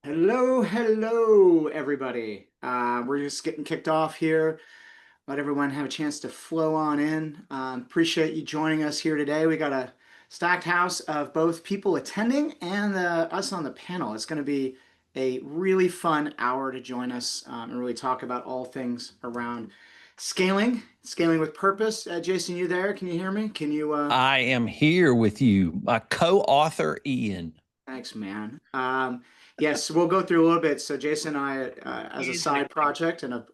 Hello, everybody. We're just getting kicked off here. Let everyone have a chance to flow on in. Appreciate you joining us here today. We got a stacked house of both people attending and us on the panel. It's going to be a really fun hour to join us and really talk about all things around scaling with purpose. Jason, you there? Can you hear me? Can you? I am here with you, my co-author Ian. Thanks, man. Yes, we'll go through a little bit. So Jason and I, as a side project and a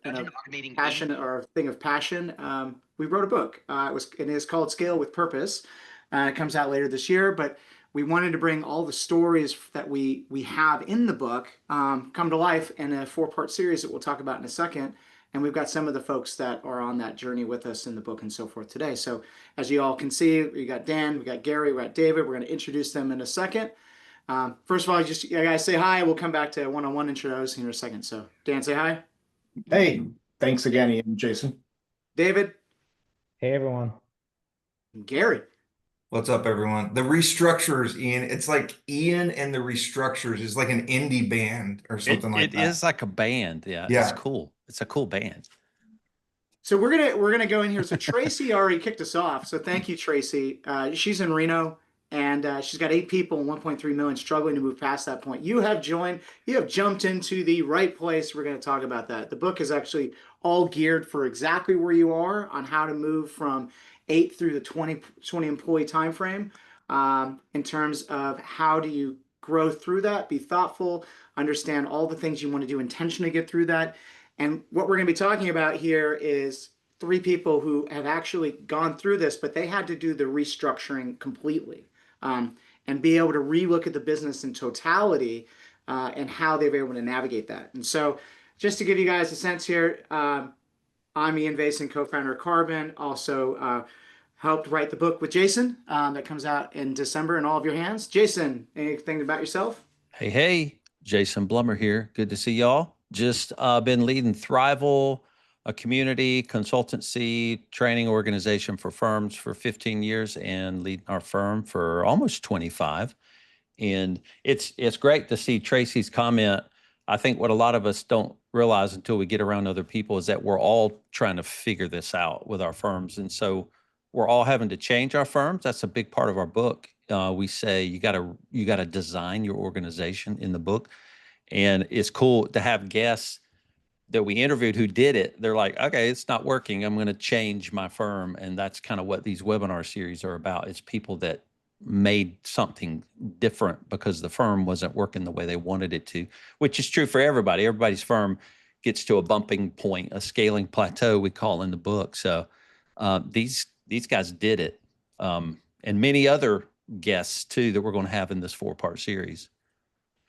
passion or a thing of passion, we wrote a book. It is called Scale with Purpose. It comes out later this year, but we wanted to bring all the stories that we have in the book come to life in a four-part series that we'll talk about in a second. And we've got some of the folks that are on that journey with us in the book and so forth today. So as you all can see, we got Dan, we got Gary, we got David. We're going to introduce them in a second. First of all, just you guys say hi. We'll come back to one-on-one intros in a second. So Dan, say hi. Hey, thanks again, Ian, Jason. David. Hey, everyone. And Gary. What's up, everyone? The Restructurers, Ian. It's like Ian and the Restructurers is like an indie band or something like that. It is like a band. Yeah, it's cool. It's a cool band. So we're gonna go in here. So Tracy already kicked us off. So thank you, Tracy. She's in Reno. And she's got 8 people and 1.3 million struggling to move past that point. You have jumped into the right place. We're going to talk about that. The book is actually all geared for exactly where you are on how to move from 8 through the 20 employee timeframe in terms of how do you grow through that, be thoughtful, understand all the things you want to do intentionally get through that. And what we're going to be talking about here is 3 people who have actually gone through this, but they had to do the restructuring completely. And be able to relook at the business in totality and how they were able to navigate that. And so just to give you guys a sense here, I'm Ian Vacin, co-founder of Karbon, also helped write the book with Jason that comes out in December in all of your hands. Jason, anything about yourself? Hey, Jason Blumer here. Good to see y'all. Just been leading Thriveal, a community consultancy training organization for firms for 15 years and leading our firm for almost 25. And it's great to see Tracy's comment. I think what a lot of us don't realize until we get around other people is that we're all trying to figure this out with our firms. And so we're all having to change our firms. That's a big part of our book. We say you gotta design your organization in the book. And it's cool to have guests that we interviewed who did it. They're like, okay, it's not working. I'm going to change my firm. And that's kind of what these webinar series are about. It's people that made something different because the firm wasn't working the way they wanted it to, which is true for everybody. Everybody's firm gets to a bumping point, a scaling plateau, we call in the book. So these guys did it. And many other guests too, that we're going to have in this 4-part series.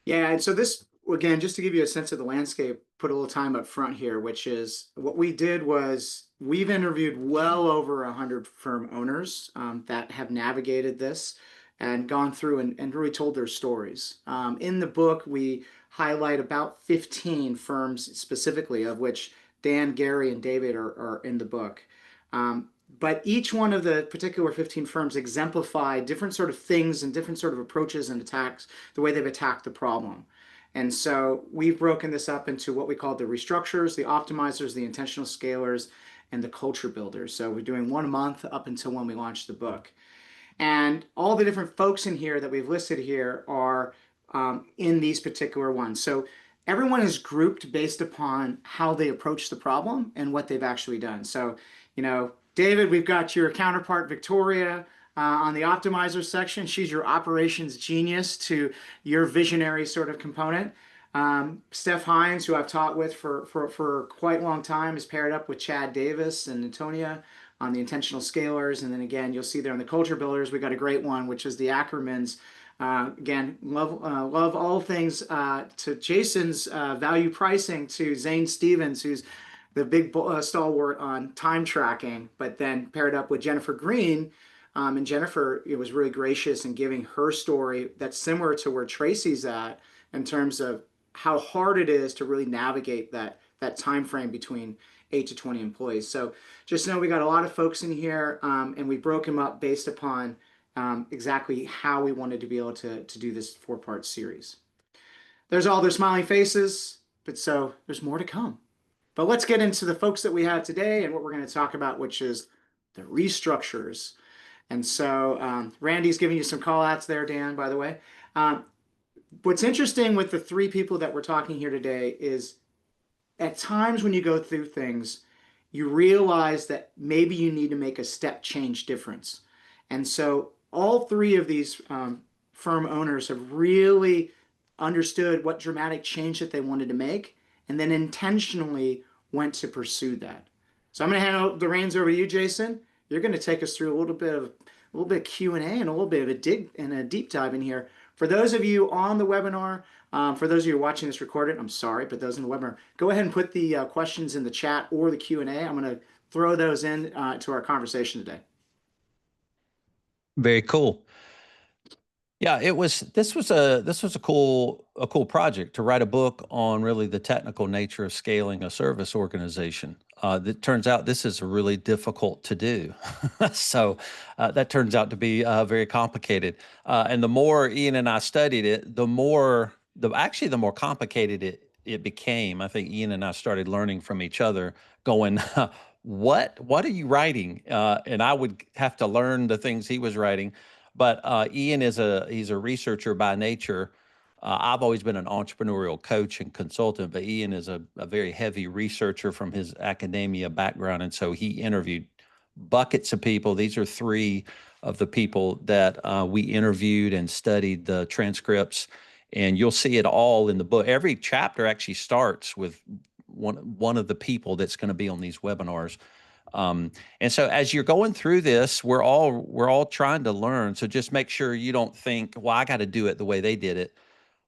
Yeah. And so this, again, just to give you a sense of the landscape, put a little time up front here, which is what we did was we've interviewed well over 100 firm owners that have navigated this and gone through and really told their stories. In the book, we highlight about 15 firms specifically, of which Dan, Gary, and David are in the book. But each one of the particular 15 firms exemplify different sort of things and different sort of approaches and attacks, the way they've attacked the problem. And so we've broken this up into what we call the restructurers, the optimizers, the intentional scalers, and the culture builders. So we're doing 1 month up until when we launch the book. And all the different folks in here that we've listed here are in these particular ones. So everyone is grouped based upon how they approach the problem and what they've actually done. So, David, we've got your counterpart, Victoria, on the optimizer section. She's your operations genius to your visionary sort of component. Steph Hines, who I've taught with for quite a long time, is paired up with Chad Davis and Antonia on the intentional scalers. And then again, you'll see there on the culture builders, we got a great one, which is the Ackermans. Again, love all things to Jason's value pricing, to Zane Stevens, who's the big stalwart on time tracking, but then paired up with Jennifer Green. And Jennifer, was really gracious in giving her story that's similar to where Tracy's at in terms of how hard it is to really navigate that time frame between 8 to 20 employees. So just know we got a lot of folks in here, and we broke them up based upon exactly how we wanted to be able to do this 4-part series. there's all their smiling faces, but so there's more to come. But let's get into the folks that we have today and what we're going to talk about, which is the restructurers. And so Randy's giving you some call outs there, Dan, by the way. What's interesting with the three people that we're talking here today is at times when you go through things, you realize that maybe you need to make a step change difference. And so all three of these firm owners have really understood what dramatic change that they wanted to make and then intentionally went to pursue that. So I'm going to hand the reins over to you, Jason. You're going to take us through a little bit of Q&A and a little bit of a dig and a deep dive in here. For those of you on the webinar, for those of you watching this recorded, I'm sorry, but those in the webinar, go ahead and put the questions in the chat or the Q&A. I'm going to throw those in to our conversation today. Very cool. Yeah, this was a cool project to write a book on really the technical nature of scaling a service organization. That turns out this is really difficult to do. So that turns out to be very complicated. And the more Ian and I studied it, the more complicated it became. I think Ian and I started learning from each other, going, what are you writing? And I would have to learn the things he was writing. But Ian he's a researcher by nature. I've always been an entrepreneurial coach and consultant, but Ian is a very heavy researcher from his academia background. And so he interviewed buckets of people. These are three of the people that we interviewed and studied the transcripts. And you'll see it all in the book. Every chapter actually starts with one of the people that's going to be on these webinars. And so as you're going through this, we're all trying to learn. So just make sure you don't think, well, I got to do it the way they did it.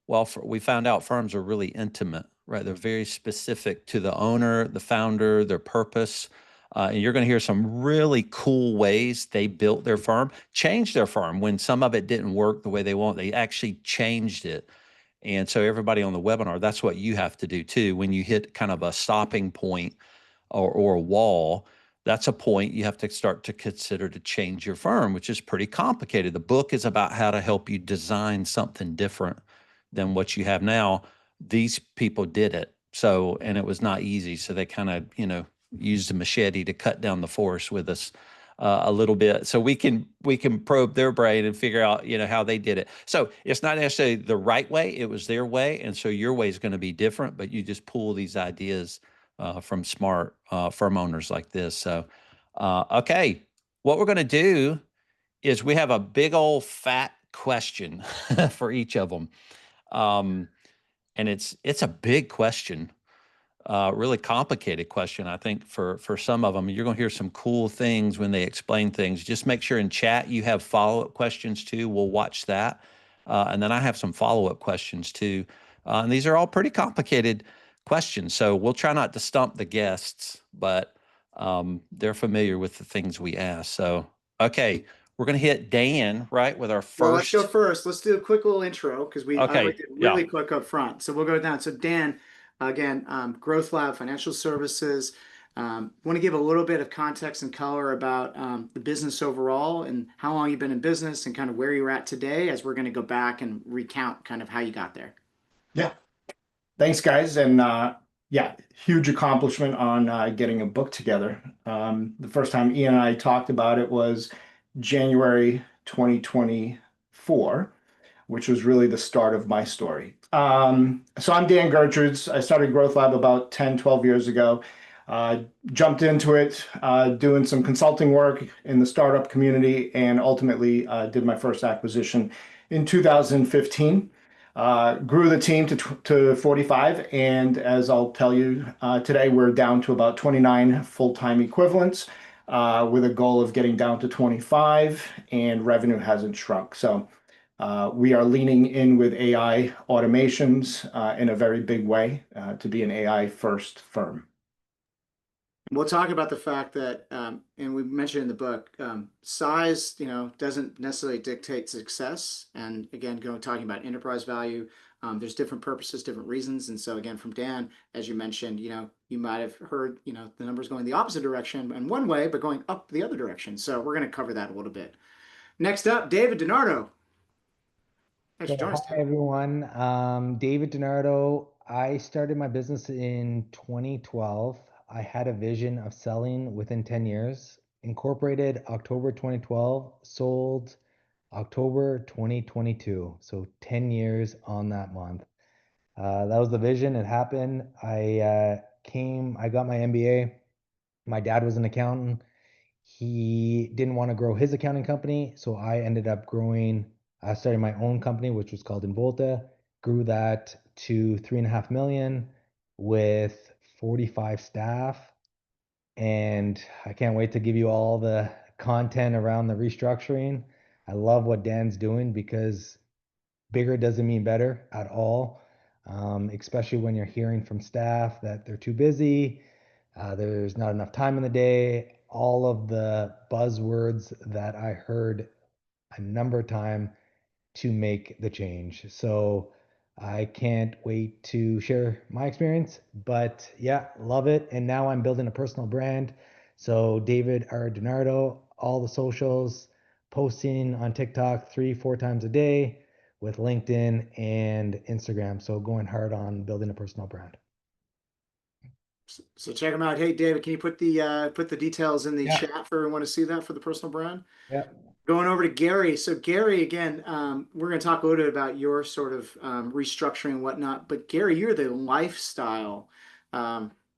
Well, we found out firms are really intimate, right? They're very specific to the owner, the founder, their purpose. And you're going to hear some really cool ways they built their firm, changed their firm when some of it didn't work the way they want. They actually changed it. And so everybody on the webinar, that's what you have to do too. When you hit kind of a stopping point or a wall, that's a point you have to start to consider to change your firm, which is pretty complicated. The book is about how to help you design something different than what you have now. These people did it. So, and it was not easy. So they kind of, used a machete to cut down the forest with us a little bit. So we can probe their brain and figure out, how they did it. So it's not necessarily the right way. It was their way. And so your way is going to be different, but you just pull these ideas from smart firm owners like this. So, okay, what we're going to do is we have a big old fat question for each of them. And it's a big question, really complicated question, I think, for some of them. You're going to hear some cool things when they explain things. Just make sure in chat you have follow-up questions too. We'll watch that. And then I have some follow-up questions too. And these are all pretty complicated questions. So we'll try not to stump the guests, but they're familiar with the things we ask. So, okay, we're going to hit Dan, right, with our first. Well, let's go first. Let's do a quick little intro because I like it really quick up front. So we'll go down. So Dan, again, Growth Lab Financial Services. Want to give a little bit of context and color about the business overall and how long you've been in business and kind of where you're at today as we're going to go back and recount kind of how you got there. Yeah. Thanks, guys. And huge accomplishment on getting a book together. The first time Ian and I talked about it was January 2024, which was really the start of my story. So I'm Dan Gertrudes. I started Growth Lab about 10, 12 years ago. Jumped into it, doing some consulting work in the startup community, and ultimately did my first acquisition in 2015. Grew the team to 45, and as I'll tell you today, we're down to about 29 full-time equivalents, with a goal of getting down to 25, and revenue hasn't shrunk. So we are leaning in with AI automations in a very big way to be an AI first firm. We'll talk about the fact that, and we mentioned in the book, size, doesn't necessarily dictate success. And again, talking about enterprise value, there's different purposes, different reasons. And so again, from Dan, as you mentioned, you might have heard, the numbers going the opposite direction in one way, but going up the other direction. So we're going to cover that a little bit. Next up, David DiNardo. Thanks for joining us, Hi Dave. everyone. David DiNardo. I started my business in 2012. I had a vision of selling within 10 years. Incorporated October 2012, sold October 2022. So 10 years on that month. That was the vision. It happened. I got my MBA. My dad was an accountant. He didn't want to grow his accounting company, so I ended up starting my own company, which was called Involta. Grew that to 3.5 million with 45 staff. And I can't wait to give you all the content around the restructuring. I love what Dan's doing because bigger doesn't mean better at all, especially when you're hearing from staff that they're too busy, there's not enough time in the day, all of the buzzwords that I heard a number of times to make the change. So I can't wait to share my experience, but yeah, love it. And now I'm building a personal brand. So David R. DiNardo, all the socials, posting on TikTok 3-4 times a day with LinkedIn and Instagram. So going hard on building a personal brand. So check them out. Hey, David, can you put the details in the Yeah. chat for everyone to see that for the personal brand? Yeah. Going over to Gary. So Gary, again, we're going to talk a little bit about your sort of restructuring and whatnot. But Gary, you're the lifestyle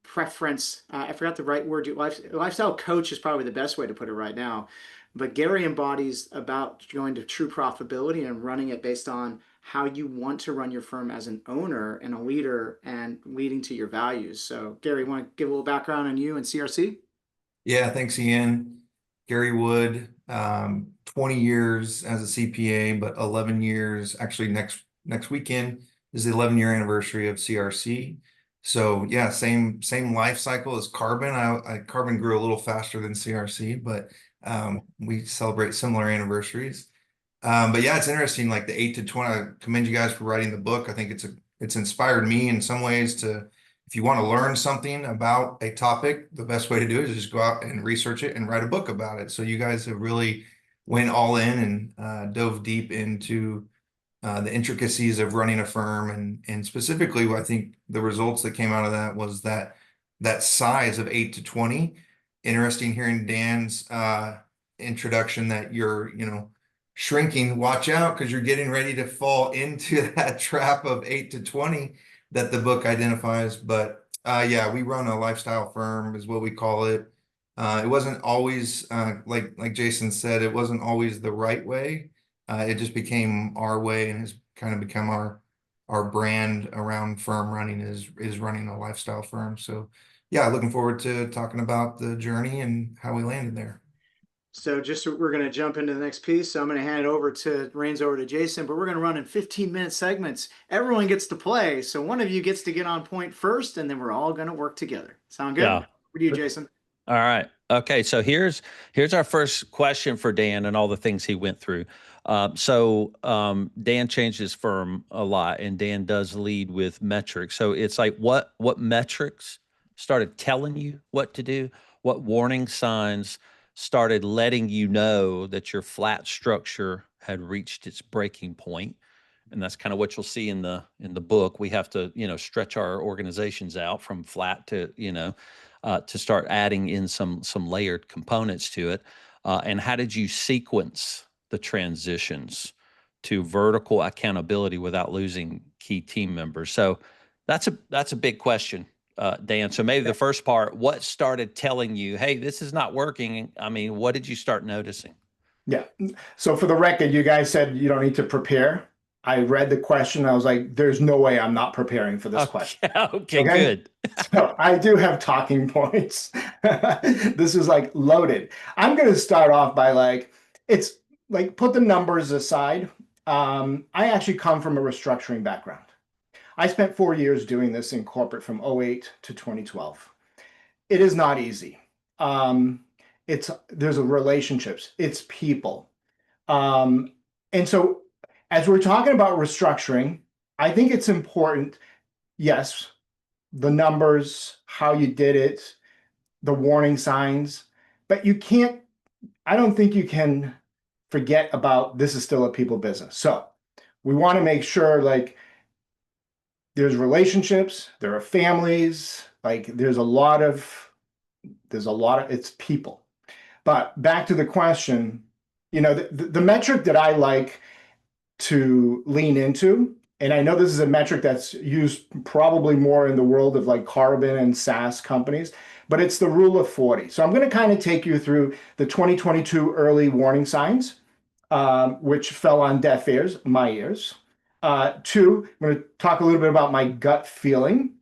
preference. I forgot the right word. Lifestyle coach is probably the best way to put it right now. But Gary embodies about going to true profitability and running it based on how you want to run your firm as an owner and a leader and leading to your values. So Gary, want to give a little background on you and CRC? Yeah, thanks, Ian. Gary Wood, 20 years as a CPA, but 11 years, actually next weekend is the 11-year anniversary of CRC. So yeah, same life cycle as Karbon. Karbon grew a little faster than CRC, but we celebrate similar anniversaries. But yeah, it's interesting, like the 8 to 20. I commend you guys for writing the book. I think it's inspired me in some ways to, if you want to learn something about a topic, the best way to do it is just go out and research it and write a book about it. So you guys have really went all in and dove deep into the intricacies of running a firm, and specifically, I think the results that came out of that was that size of 8 to 20. Interesting hearing Dan's introduction that you're, shrinking. Watch out, because you're getting ready to fall into that trap of 8 to 20 that the book identifies. But yeah, we run a lifestyle firm is what we call it. It wasn't always like Jason said, it wasn't always the right way. It just became our way and has kind of become our brand around firm running is running a lifestyle firm. So yeah, looking forward to talking about the journey and how we landed there. So we're going to jump into the next piece. So I'm going to hand it reins over to Jason, but we're going to run in 15-minute segments. Everyone gets to play. So one of you gets to get on point first, and then we're all going to work together. Sound good? Yeah. Over to you, Jason. All right. Okay. So here's our first question for Dan and all the things he went through. Dan changed his firm a lot, and Dan does lead with metrics. So it's like what metrics started telling you what to do? What warning signs started letting you know that your flat structure had reached its breaking point? And that's kind of what you'll see in the book. We have to, stretch our organizations out from flat to, to start adding in some layered components to it. And how did you sequence the transitions to vertical accountability without losing key team members? So that's a big question, Dan. So maybe the first part, what started telling you, hey, this is not working? I mean, what did you start noticing? Yeah. So for the record, you guys said you don't need to prepare. I read the question. I was like, there's no way I'm not preparing for this question. Okay, good. So I do have talking points. This is like loaded. I'm going to start off by it's like, put the numbers aside. I actually come from a restructuring background. I spent 4 years doing this in corporate from 2008 to 2012. It is not easy. There's relationships, it's people. And so as we're talking about restructuring, I think it's important, yes, the numbers, how you did it, the warning signs, but I don't think you can forget about this is still a people business. So We want to make sure like there's relationships, there are families, like there's a lot of, it's people. But back to the question, you know, the metric that I like to lean into, and I know this is a metric that's used probably more in the world of like carbon and SaaS companies, but it's the rule of 40. So I'm going to kind of take you through the 2022 early warning signs, which fell on deaf ears, my ears. Two, I'm going to talk a little bit about my gut feeling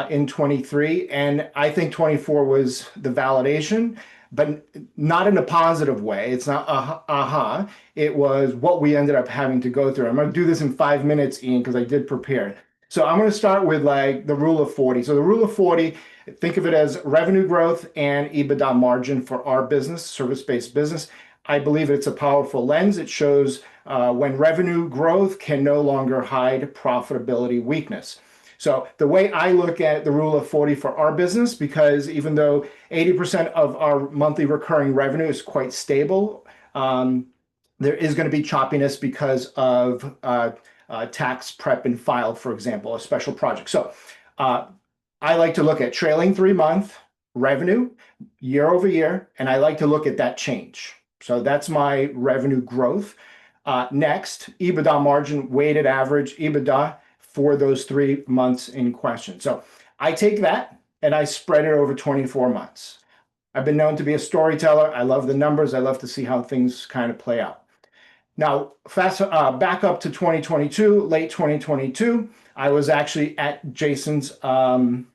in 23, and I think 24 was the validation, but not in a positive way. It's not aha. It was what we ended up having to go through. I'm going to do this in 5 minutes, Ian, because I did prepare. So I'm going to start with like the rule of 40. So the rule of 40, think of it as revenue growth and EBITDA margin for our business, service-based business. I believe it's a powerful lens. It shows when revenue growth can no longer hide profitability weakness. So the way I look at the rule of 40 for our business, because even though 80% of our monthly recurring revenue is quite stable, there is going to be choppiness because of tax prep and file, for example, a special project. So I like to look at trailing 3-month revenue year over year, and I like to look at that change. So that's my revenue growth. Next, EBITDA margin, weighted average EBITDA for those 3 months in question. So I take that and I spread it over 24 months. I've been known to be a storyteller. I love the numbers. I love to see how things kind of play out. Now, back up to 2022, late 2022, I was actually at Jason's Thriveal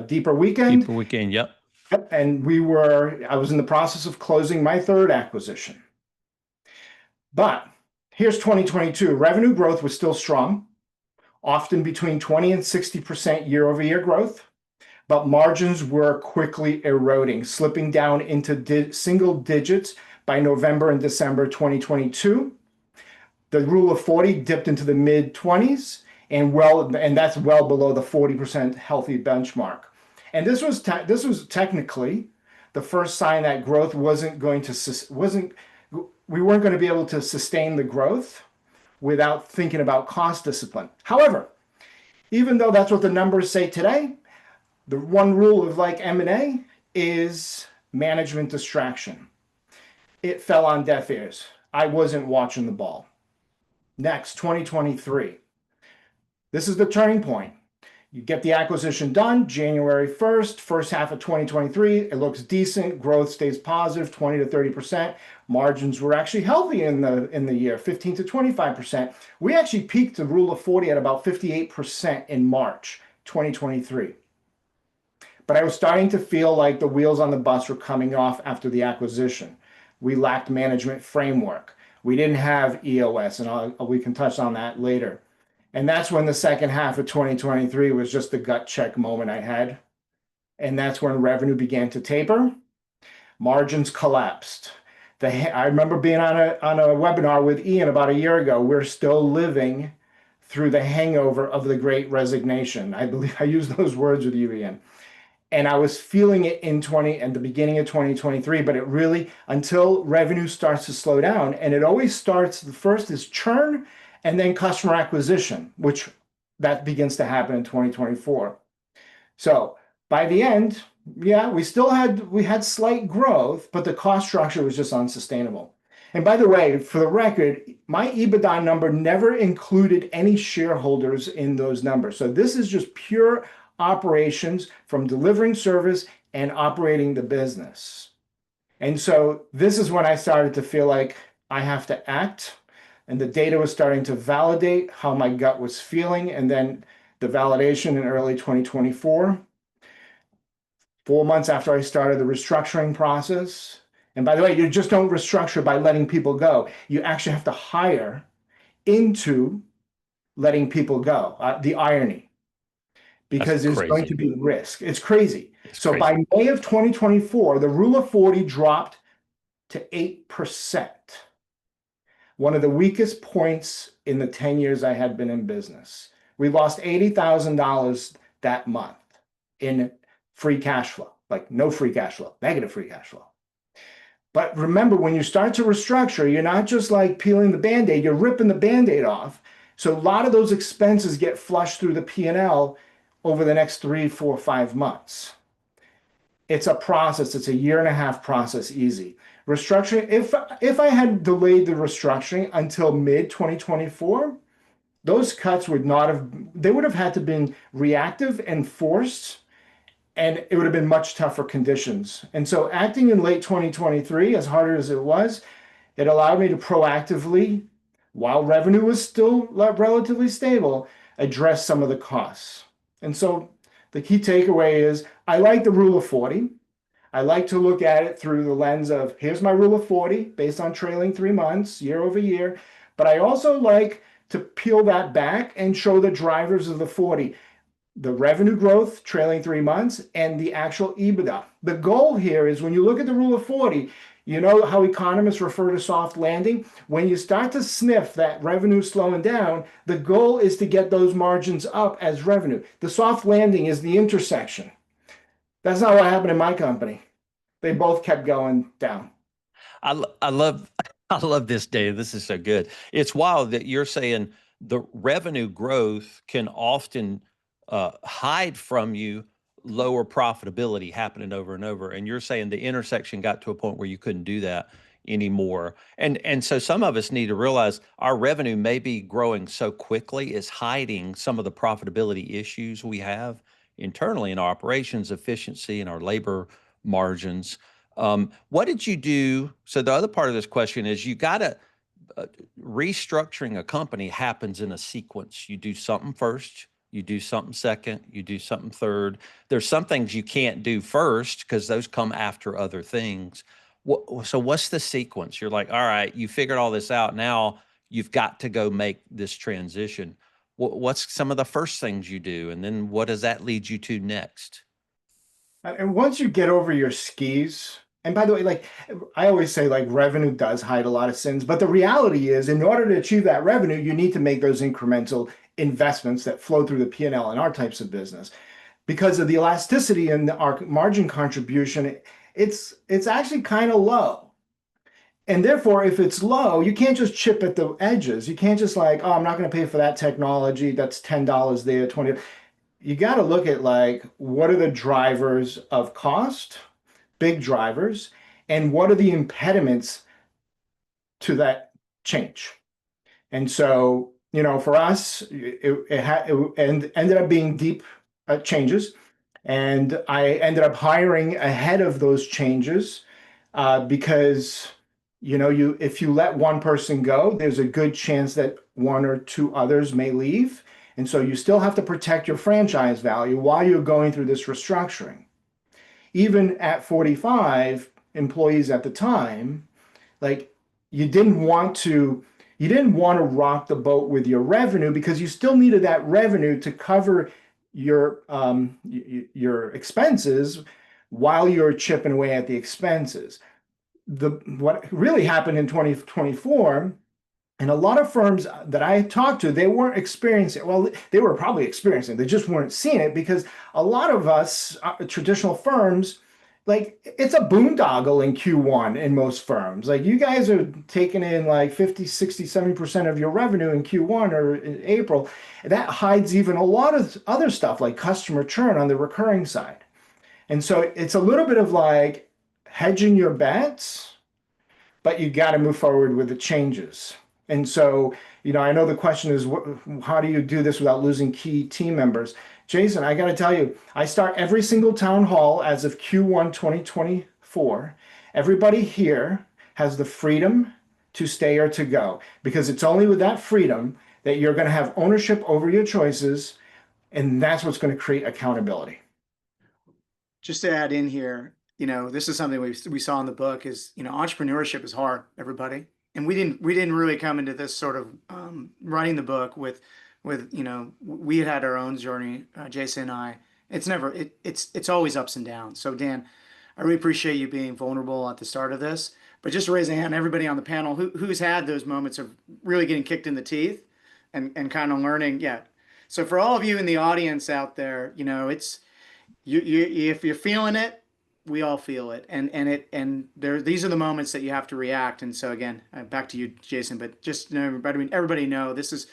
Deeper Weekend. Deeper Weekend, yep. And I was in the process of closing my 3rd acquisition. But here's 2022. Revenue growth was still strong, often between 20 and 60% year over year growth, but margins were quickly eroding, slipping down into single digits by November and December 2022. The rule of 40 dipped into the mid 20s, and that's well below the 40% healthy benchmark. And this was technically the first sign that growth we weren't going to be able to sustain the growth without thinking about cost discipline. However, even though that's what the numbers say today, the one rule of like M&A is management distraction. It fell on deaf ears. I wasn't watching the ball. Next, 2023. This is the turning point. You get the acquisition done January 1st, first half of 2023. It looks decent. Growth stays positive, 20 to 30%. Margins were actually healthy in the year, 15 to 25%. We actually peaked the rule of 40 at about 58% in March 2023. But I was starting to feel like the wheels on the bus were coming off after the acquisition. We lacked management framework. We didn't have EOS, and we can touch on that later. And that's when the second half of 2023 was just the gut check moment I had. And that's when revenue began to taper. Margins collapsed. I remember being on a webinar with Ian about a year ago. We're still living through the hangover of the Great Resignation. I believe I used those words with you, Ian. And I was feeling it at the beginning of 2023, but it really, until revenue starts to slow down, and it always starts, the first is churn, and then customer acquisition, which that begins to happen in 2024. So by the end, yeah, we had slight growth, but the cost structure was just unsustainable. And by the way, for the record, my EBITDA number never included any shareholders in those numbers. So this is just pure operations from delivering service and operating the business. And so this is when I started to feel like I have to act. And the data was starting to validate how my gut was feeling. And then the validation in early 2024, 4 months after I started the restructuring process. And by the way, you just don't restructure by letting people go. You actually have to hire into letting people go. The irony, because there's going to be risk. It's crazy. So by May of 2024, the rule of 40 dropped to 8%. One of the weakest points in the 10 years I had been in business. We lost $80,000 that month in free cash flow, like no free cash flow, negative free cash flow. But remember, when you start to restructure, you're not just like peeling the Band-Aid, you're ripping the Band-Aid off. So a lot of those expenses get flushed through the P&L over the next 3, 4, 5 months. It's a process. It's a 1.5 year process, easy. Restructuring, if I had delayed the restructuring until mid 2024, those cuts would not have, they would have had to been reactive and forced, and it would have been much tougher conditions. And so acting in late 2023, as hard as it was, it allowed me to proactively, while revenue was still relatively stable, address some of the costs. And so the key takeaway is I like the rule of 40. I like to look at it through the lens of here's my rule of 40 based on trailing 3 months, year over year. But I also like to peel that back and show the drivers of the 40, the revenue growth trailing 3 months and the actual EBITDA. The goal here is when you look at the rule of 40, you know how economists refer to soft landing? When you start to sniff that revenue slowing down, the goal is to get those margins up as revenue. The soft landing is the intersection. That's not what happened in my company. They both kept going down. I love I love this, Dave. This is so good. It's wild that you're saying the revenue growth can often hide from you lower profitability happening over and over. And you're saying the intersection got to a point where you couldn't do that anymore. And so some of us need to realize our revenue may be growing so quickly, it's hiding some of the profitability issues we have internally in our operations efficiency and our labor margins. What did you do? So the other part of this question is you got to restructuring a company happens in a sequence. You do something first, you do something second, you do something third. There's some things you can't do first because those come after other things. So what's the sequence? You're like, all right, you figured all this out. Now you've got to go make this transition. What's some of the first things you do? And then what does that lead you to next? And once you get over your skis, and by the way, like I always say, like revenue does hide a lot of sins, but the reality is in order to achieve that revenue, you need to make those incremental investments that flow through the P&L in our types of business. Because of the elasticity in our margin contribution, it's actually kind of low. And therefore, if it's low, you can't just chip at the edges. You can't just like, oh, I'm not going to pay for that technology. That's $10 there, 20. You got to look at like, what are the drivers of cost, big drivers, and what are the impediments to that change? And so, you know, for us, it ended up being deep changes. And I ended up hiring ahead of those changes because, you know, if you let one person go, there's a good chance that one or two others may leave. And so you still have to protect your franchise value while you're going through this restructuring. Even at 45 employees at the time, like you didn't want to rock the boat with your revenue because you still needed that revenue to cover your expenses while you're chipping away at the expenses. What really happened in 2024, and a lot of firms that I talked to, they weren't experiencing, well, they were probably experiencing, they just weren't seeing it because a lot of us, traditional firms, like it's a boondoggle in Q1 in most firms. Like you guys are taking in like 50, 60, 70% of your revenue in Q1 or in April. That hides even a lot of other stuff like customer churn on the recurring side. And so it's a little bit of like hedging your bets, but you got to move forward with the changes. And so, you know, I know the question is, how do you do this without losing key team members? Jason, I got to tell you, I start every single town hall as of Q1 2024. Everybody here has the freedom to stay or to go, because it's only with that freedom that you're going to have ownership over your choices. And that's what's going to create accountability. Just to add in here, you know, this is something we saw in the book is, you know, entrepreneurship is hard, everybody. And we didn't really come into this sort of writing the book with, you know, we had our own journey, Jason and I. It's always ups and downs. So Dan, I really appreciate you being vulnerable at the start of this, but just raise a hand, everybody on the panel who's had those moments of really getting kicked in the teeth and kind of learning. Yeah. So for all of you in the audience out there, you know, it's, if you're feeling it, we all feel it, and these are the moments that you have to react. And so again, back to you, Jason, but just, everybody know this is,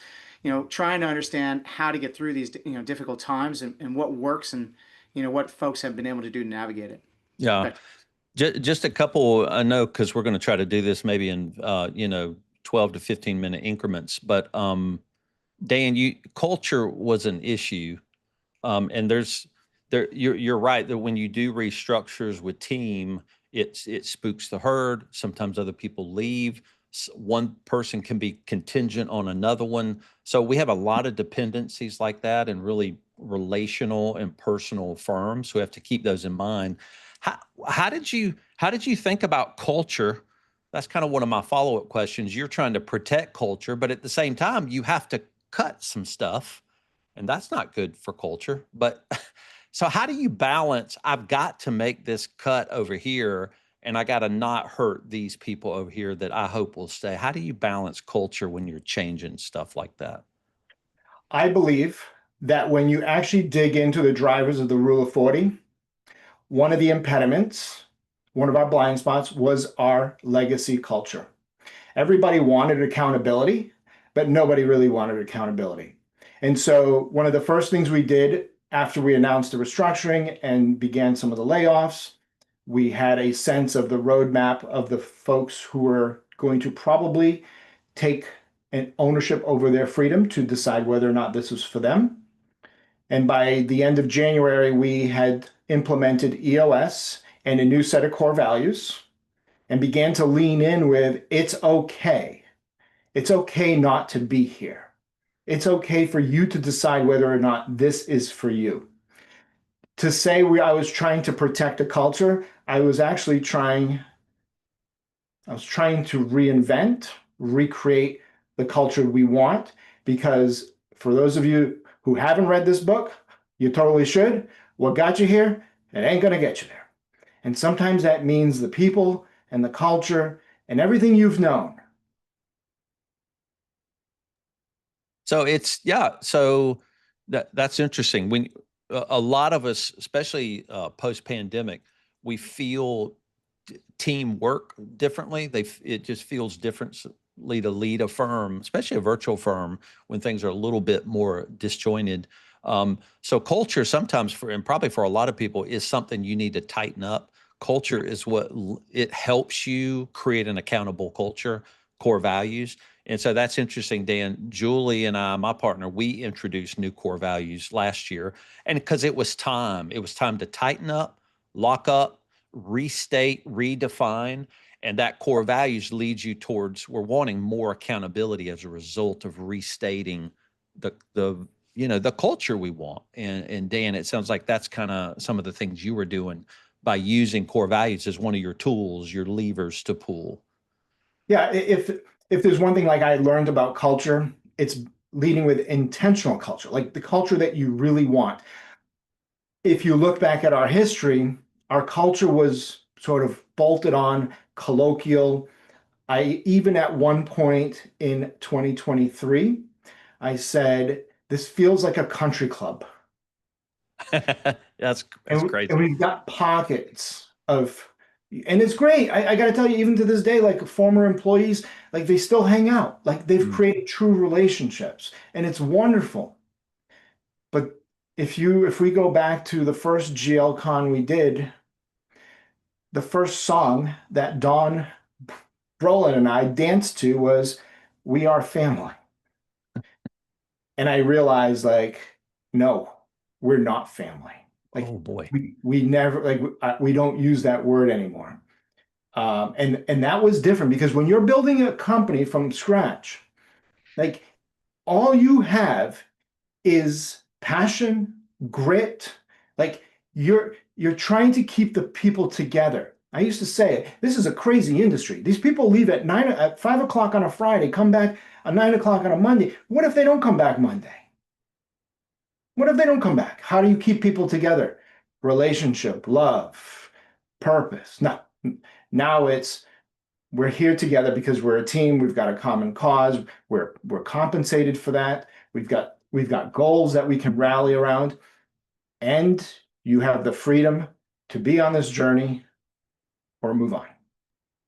trying to understand how to get through these, difficult times, and what works, and, what folks have been able to do to navigate it. Yeah. Back- Just a couple, I know, because we're going to try to do this maybe in, 12 to 15 minute increments. But Dan, culture was an issue. And you're right that when you do restructures with team, it spooks the herd. Sometimes other people leave. One person can be contingent on another one. So we have a lot of dependencies like that, and really relational and personal firms who have to keep those in mind. How did you think about culture? That's kind of one of my follow-up questions. You're trying to protect culture, but at the same time, you have to cut some stuff, and that's not good for culture. But so how do you balance, I've got to make this cut over here, and I got to not hurt these people over here that I hope will stay? How do you balance culture when you're changing stuff like that? I believe that when you actually dig into the drivers of the Rule of 40, one of the impediments, one of our blind spots, was our legacy culture. Everybody wanted accountability, but nobody really wanted accountability. And so one of the first things we did after we announced the restructuring and began some of the layoffs, we had a sense of the roadmap of the folks who were going to probably take an ownership over their freedom to decide whether or not this was for them. And by the end of January, we had implemented EOS and a new set of core values, and began to lean in with, it's okay. It's okay not to be here. It's okay for you to decide whether or not this is for you. To say I was trying to protect a culture, I was trying to reinvent, recreate the culture we want, because for those of you who haven't read this book, you totally should. What got you here, it ain't gonna get you there. And sometimes that means the people and the culture and everything you've known. So so that's interesting. When a lot of us, especially post-pandemic, we feel teamwork differently. It just feels differently to lead a firm, especially a virtual firm, when things are a little bit more disjointed. So culture sometimes, and probably for a lot of people, is something you need to tighten up. Culture is what it helps you create an accountable culture, core values. And so that's interesting, Dan. Julie and I, my partner, we introduced new core values last year. And because it was time to tighten up, lock up, restate, redefine. And that core values leads you towards, we're wanting more accountability as a result of restating the culture we want. And Dan, it sounds like that's kind of some of the things you were doing by using core values as one of your tools, your levers to pull. Yeah, if there's one thing like I learned about culture, it's leading with intentional culture, like the culture that you really want. If you look back at our history, our culture was sort of bolted on, colloquial. I even at one point in 2023, I said, this feels like a country club. That's crazy. And we've got pockets of, and it's great. I got to tell you, even to this day, like former employees, like they still hang out, like they've created true relationships, and it's wonderful. But if we go back to the first GL Con we did, the first song that Don Brolin and I danced to was "We Are Family." And I realized, like, no, we're not family. Like, oh boy, we never, like, we don't use that word anymore. And that was different, because when you're building a company from scratch, like all you have is passion, grit. Like you're trying to keep the people together. I used to say, this is a crazy industry. These people leave at 5 o'clock on a Friday, come back at 9 o'clock on a Monday. What if they don't come back Monday? What if they don't come back? How do you keep people together? Relationship, love, purpose. No, now it's, we're here together because we're a team. We've got a common cause. We're compensated for that. We've got goals that we can rally around, and you have the freedom to be on this journey or move on.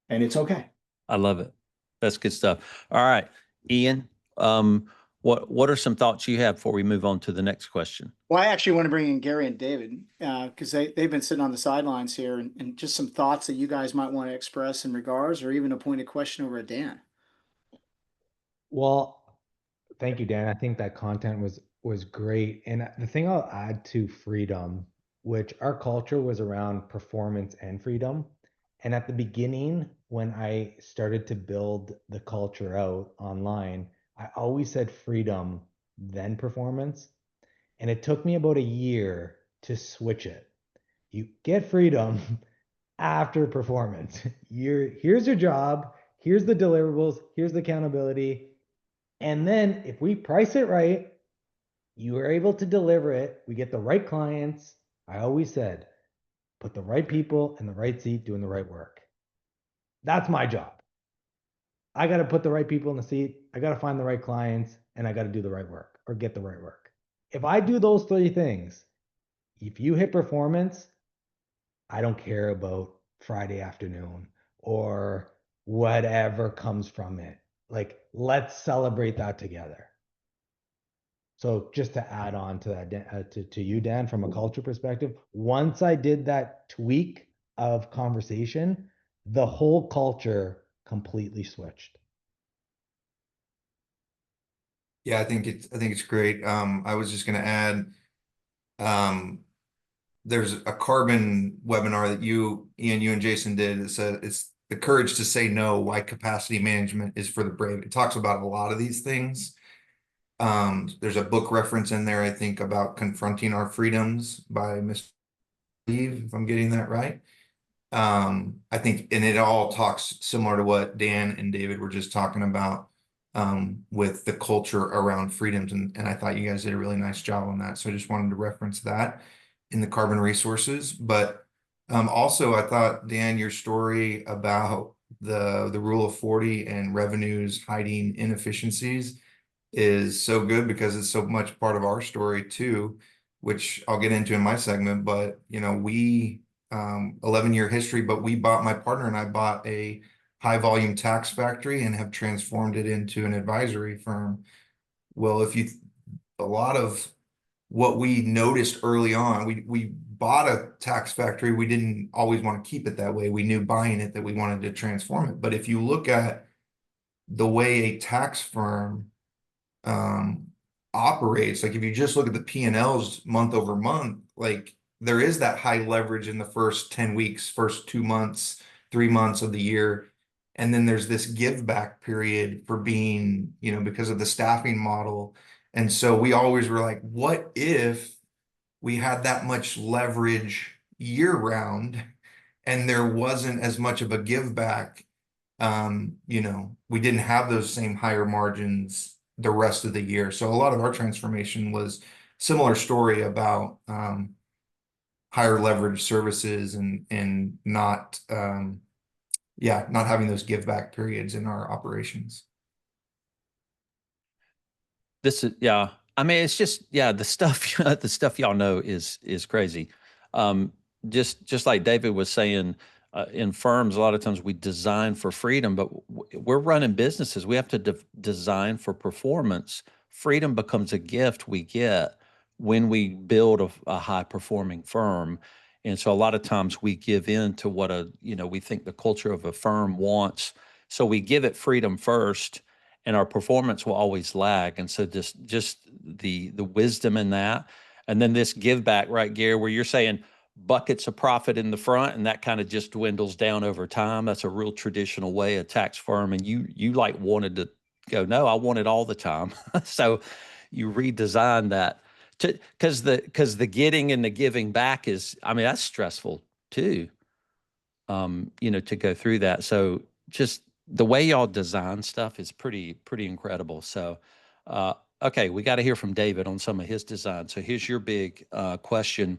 And it's okay. I love it. That's good stuff. All right, Ian, what are some thoughts you have before we move on to the next question? Well, I actually want to bring in Gary and David because they've been sitting on the sidelines here, and just some thoughts that you guys might want to express in regards, or even a pointed question over at Dan. Well, thank you, Dan. I think that content was great. And the thing I'll add to freedom, which our culture was around performance and freedom. And at the beginning, when I started to build the culture out online, I always said freedom, then performance. And it took me about a year to switch it. You get freedom after performance. Here's your job, here's the deliverables, here's the accountability. And then if we price it right, you are able to deliver it. We get the right clients. I always said, put the right people in the right seat doing the right work. That's my job. I got to put the right people in the seat. I got to find the right clients, and I got to do the right work or get the right work. If I do those three things, if you hit performance, I don't care about Friday afternoon or whatever comes from it. Like, let's celebrate that together. So just to add on to that, to you, Dan, from a culture perspective, once I did that tweak of conversation, the whole culture completely switched. Yeah, I think it's great. I was just going to add, there's a Karbon webinar that you and Jason did. It's the courage to say no, why capacity management is for the brave. It talks about a lot of these things. There's a book reference in there, I think, about confronting our freedoms by Mr. Eve, if I'm getting that right. I think, and it all talks similar to what Dan and David were just talking about, with the culture around freedoms. And I thought you guys did a really nice job on that. So I just wanted to reference that in the Karbon resources. But also I thought, Dan, your story about the rule of 40 and revenues hiding inefficiencies is so good, because it's so much part of our story too, which I'll get into in my segment. But we 11-year history, but my partner and I bought a high volume tax factory and have transformed it into an advisory firm. Well, a lot of what we noticed early on, we bought a tax factory. We didn't always want to keep it that way. We knew buying it that we wanted to transform it. But if you look at the way a tax firm operates, like if you just look at the P&Ls month over month, like there is that high leverage in the first 10 weeks, first 2 months, 3 months of the year. And then there's this give back period for being, because of the staffing model. And so we always were like, what if we had that much leverage year round and there wasn't as much of a give back? We didn't have those same higher margins the rest of the year. So a lot of our transformation was similar story about higher leverage services and not having those give back periods in our operations. This is, yeah. I mean, it's just, yeah, the stuff y'all know is crazy. Just like David was saying, in firms, a lot of times we design for freedom, but we're running businesses. We have to design for performance. Freedom becomes a gift we get when we build a high performing firm. And so a lot of times we give in to what we think the culture of a firm wants. So we give it freedom first, and our performance will always lag. And so just the wisdom in that. And then this give back, right, Gary, where you're saying buckets of profit in the front, and that kind of just dwindles down over time. That's a real traditional way, a tax firm. And you like wanted to go, no, I want it all the time. So you redesign that because the getting and the giving back is, I mean, that's stressful too, to go through that. So just the way y'all design stuff is pretty incredible. So, okay, we got to hear from David on some of his design. So here's your big question.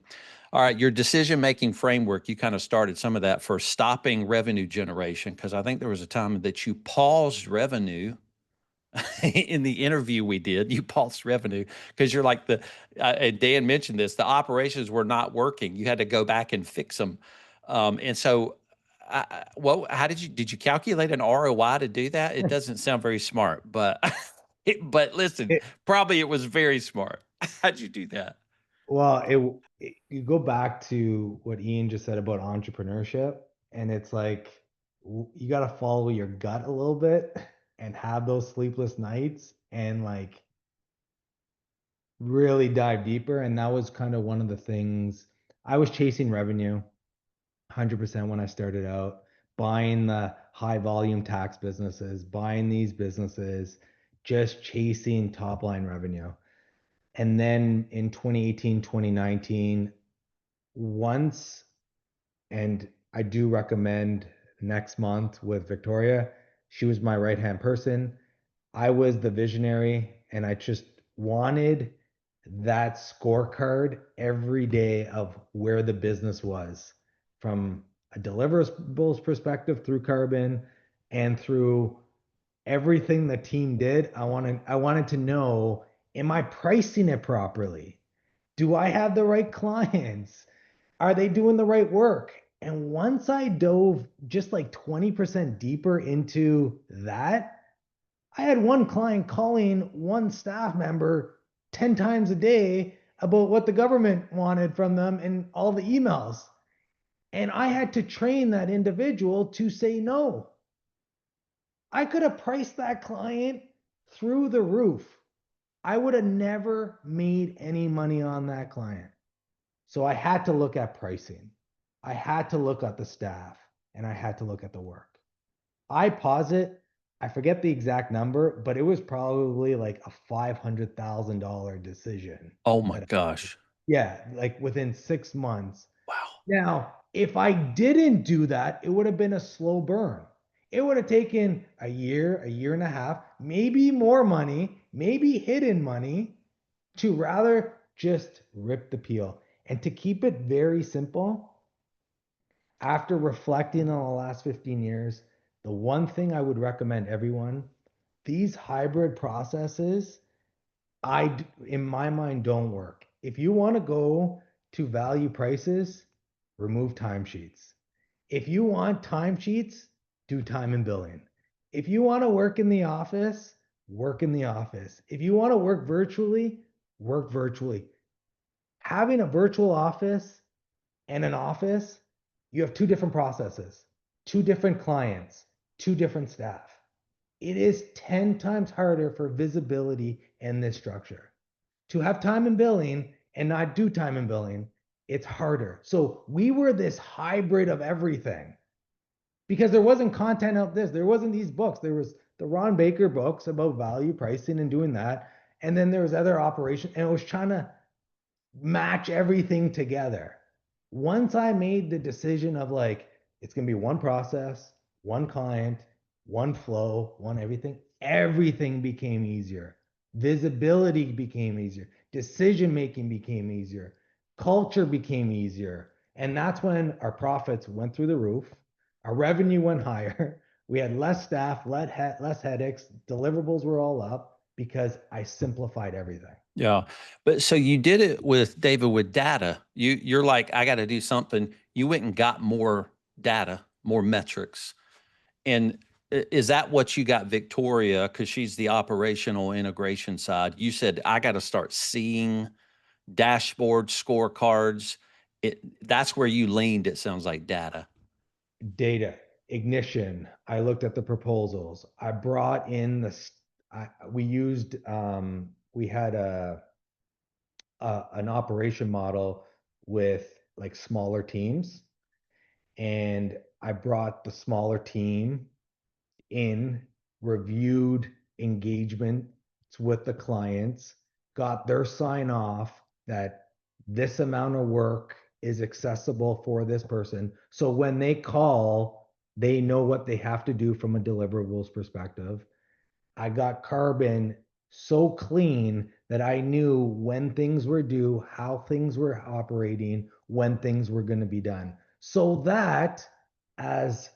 All right, your decision-making framework, you kind of started some of that for stopping revenue generation, because I think there was a time that you paused revenue in the interview we did. You pulse revenue because you're like and Dan mentioned this, the operations were not working. You had to go back and fix them. And so, well, how did you calculate an ROI to do that? It doesn't sound very smart, but, but listen, It, probably it was very smart. How'd you do that? well, you go back to what Ian just said about entrepreneurship, and it's like you got to follow your gut a little bit and have those sleepless nights and like really dive deeper. And that was kind of one of the things. I was chasing revenue 100% when I started out, buying the high volume tax businesses, buying these businesses, just chasing top line revenue. And then in 2018, 2019, once, and I do recommend next month with Victoria, she was my right hand person. I was the visionary, and I just wanted that scorecard every day of where the business was from a deliverables perspective through Karbon and through everything the team did. I wanted to know, am I pricing it properly? Do I have the right clients? Are they doing the right work? And once I dove just like 20% deeper into that, I had one client calling one staff member 10 times a day about what the government wanted from them and all the emails. And I had to train that individual to say no. I could have priced that client through the roof. I would have never made any money on that client. So I had to look at pricing. I had to look at the staff, and I had to look at the work. I posit, I forget the exact number, but it was probably like a $500,000 decision. Oh my gosh. Yeah, like within 6 months. Wow. Now, if I didn't do that, it would have been a slow burn. It would have taken a year and a half, maybe more money, maybe hidden money, to rather just rip the peel. And to keep it very simple, after reflecting on the last 15 years, the one thing I would recommend everyone, these hybrid processes, in my mind, don't work. If you want to go to value prices, remove timesheets. If you want timesheets, do time and billing. If you want to work in the office, work in the office. If you want to work virtually, work virtually. Having a virtual office and an office, you have two different processes, two different clients, two different staff. It is 10 times harder for visibility in this structure. To have time and billing and not do time and billing, it's harder. So we were this hybrid of everything because there wasn't content out this. There wasn't these books. There was the Ron Baker books about value pricing and doing that. And then there was other operations, and it was trying to match everything together. Once I made the decision of like, it's going to be one process, one client, one flow, one everything became easier. Visibility became easier. Decision making became easier. Culture became easier. And that's when our profits went through the roof. Our revenue went higher. We had less staff, less headaches. Deliverables were all up because I simplified everything. Yeah. But so you did it with David with data. You're like, I got to do something. You went and got more data, more metrics. And is that what you got Victoria? Because she's the operational integration side. You said, I got to start seeing dashboards, scorecards. That's where you leaned, it sounds like, data. Data, ignition. I looked at the proposals. I brought in we had an operation model with like smaller teams, and I brought the smaller team in, reviewed engagements with the clients, got their sign off that this amount of work is accessible for this person. So when they call, they know what they have to do from a deliverables perspective. I got Karbon so clean that I knew when things were due, how things were operating, when things were going to be done. So that as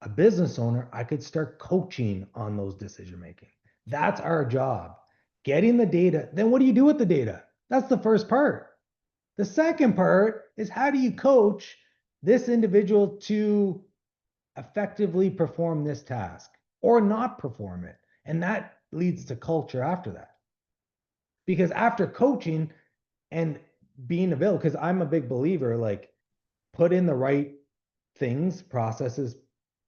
a business owner, I could start coaching on those decision making. That's our job. Getting the data. Then what do you do with the data? That's the first part. The second part is how do you coach this individual to effectively perform this task or not perform it? And that leads to culture after that. Because after coaching and being available, because I'm a big believer, like put in the right things, processes,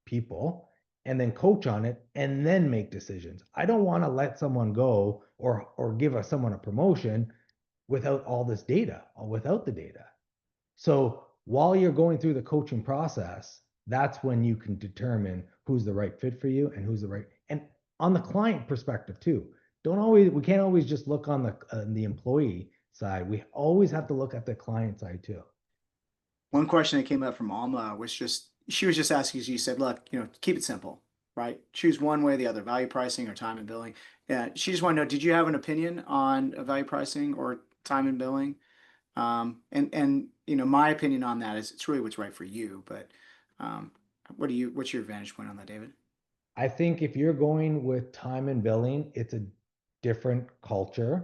people, and then coach on it and then make decisions. I don't want to let someone go or give someone a promotion without all this data or without the data. So while you're going through the coaching process, that's when you can determine who's the right fit for you and who's the right, and on the client perspective too. We can't always just look on the employee side. We always have to look at the client side too. One question that came up from Alma was she was just asking, she said, look, keep it simple, right? Choose one way or the other, value pricing or time and billing. Yeah, she just wanted to know, did you have an opinion on value pricing or time and billing? And my opinion on that is it's really what's right for you, but what's your vantage point on that, David? I think if you're going with time and billing, it's a different culture.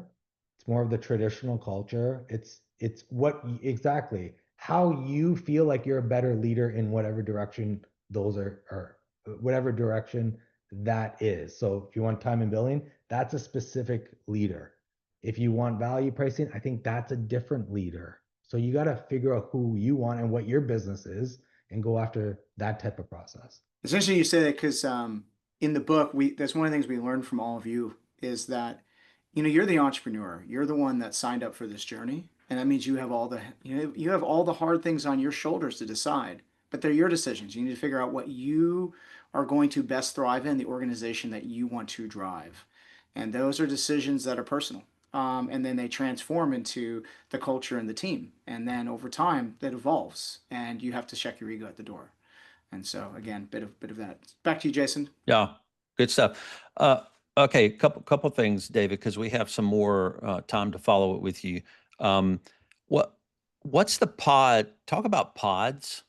It's more of the traditional culture. It's what exactly how you feel like you're a better leader in whatever direction those are whatever direction that is. So if you want time and billing, that's a specific leader. If you want value pricing, I think that's a different leader. So you got to figure out who you want and what your business is and go after that type of process. It's interesting you say that because in the book, that's one of the things we learned from all of you is that, you're the entrepreneur. You're the one that signed up for this journey. And that means you have you have all the hard things on your shoulders to decide, but they're your decisions. You need to figure out what you are going to best thrive in, the organization that you want to drive. And those are decisions that are personal. And then they transform into the culture and the team. And then over time, that evolves and you have to check your ego at the door. And so again, bit of that. Back to you, Jason. Yeah, good stuff. Okay, couple things, David, because we have some more time to follow it with you. What's the pod? Talk about pods.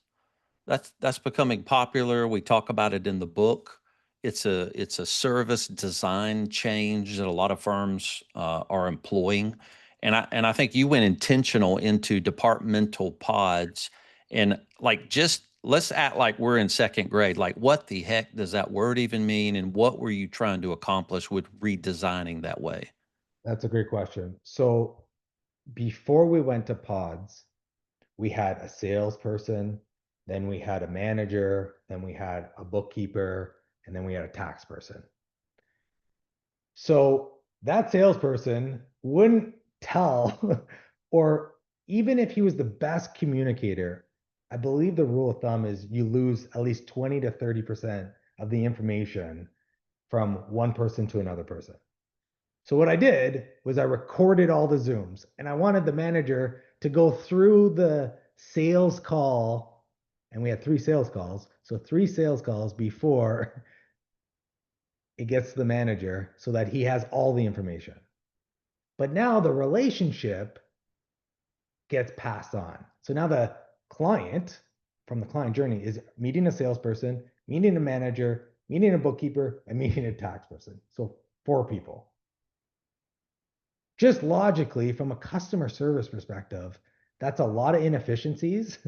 That's becoming popular. We talk about it in the book. It's a service design change that a lot of firms are employing, and I think you went intentional into departmental pods, and like just let's act like we're in second grade. Like, what the heck does that word even mean, and what were you trying to accomplish with redesigning that way? That's a great question. So before we went to pods, we had a salesperson, then we had a manager, then we had a bookkeeper, and then we had a tax person. So that salesperson wouldn't tell, or even if he was the best communicator, I believe the rule of thumb is you lose at least 20 to 30% of the information from one person to another person. So what I did was I recorded all the Zooms and I wanted the manager to go through the sales call, and we had 3 sales calls. So 3 sales calls before it gets to the manager so that he has all the information. But now the relationship gets passed on. So now the client from the client journey is meeting a salesperson, meeting a manager, meeting a bookkeeper, and meeting a tax person. So 4 people. Just logically, from a customer service perspective, that's a lot of inefficiencies.